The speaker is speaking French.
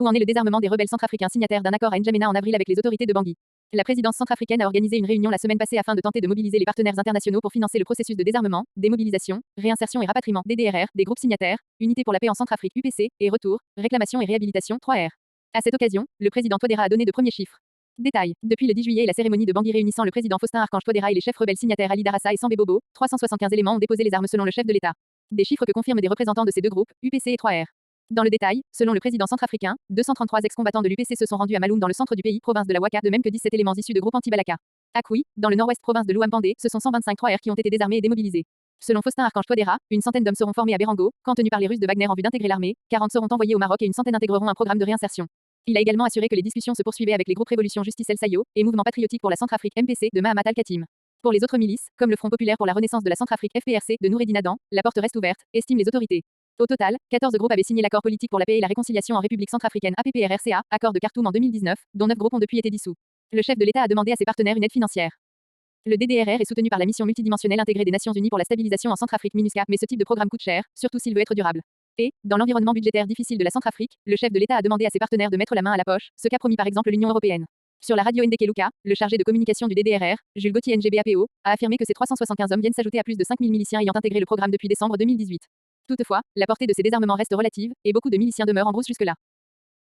Où en est le désarmement des rebelles centrafricains signataires d'un accord à N'Djamena en avril avec les autorités de Bangui? La présidence centrafricaine a organisé une réunion la semaine passée afin de tenter de mobiliser les partenaires internationaux pour financer le processus de désarmement, démobilisation, réinsertion et rapatriement DDRR des groupes signataires, Unité pour la paix en Centrafrique UPC et Retour, réclamation et réhabilitation 3R. À cette occasion, le président Touadéra a donné de premiers chiffres. Détail. Depuis le 10 juillet et la cérémonie de Bangui réunissant le président Faustin Archange Touadéra et les chefs rebelles signataires Ali Darassa et Sambé Bobo, 375 éléments ont déposé les armes selon le chef de l'État. Des chiffres que confirment des représentants de ces deux groupes, UPC et 3R. Dans le détail, selon le président centrafricain, 233 ex-combattants de l'UPC se sont rendus à Maloum dans le centre du pays, province de la Ouaka, de même que 17 éléments issus de groupes anti-Balaka. À Koui, dans le nord-ouest province de l'Ouham-Bandé, ce sont 125 3R qui ont été désarmés et démobilisés. Selon Faustin Archange Touadéra, une centaine d'hommes seront formés à Berango, camp tenu par les Russes de Wagner en vue d'intégrer l'armée, 40 seront envoyés au Maroc et une centaine intégreront un programme de réinsertion. Il a également assuré que les discussions se poursuivaient avec les groupes Révolution Justice El Sayo et Mouvement Patriotique pour la Centrafrique MPC de Mahamat Al-Khatim. Pour les autres milices, comme le Front Populaire pour la Renaissance de la Centrafrique FPRC de Noureddin Adam, la porte reste ouverte, estiment les autorités. Au total, 14 groupes avaient signé l'accord politique pour la paix et la réconciliation en République centrafricaine APPRRCA, accord de Khartoum en 2019, dont 9 groupes ont depuis été dissous. Le chef de l'État a demandé à ses partenaires une aide financière. Le DDRR est soutenu par la mission multidimensionnelle intégrée des Nations Unies pour la stabilisation en Centrafrique MINUSCA, mais ce type de programme coûte cher, surtout s'il veut être durable. Et, dans l'environnement budgétaire difficile de la Centrafrique, le chef de l'État a demandé à ses partenaires de mettre la main à la poche, ce qu'a promis par exemple l'Union européenne. Sur la radio Ndeke Luka, le chargé de communication du DDRR, Jules Gauthier NGBAPO, a affirmé que ces 375 hommes viennent s'ajouter à plus de 5000 miliciens ayant intégré le programme depuis décembre 2018. Toutefois, la portée de ces désarmements reste relative, et beaucoup de miliciens demeurent en brousse jusque-là.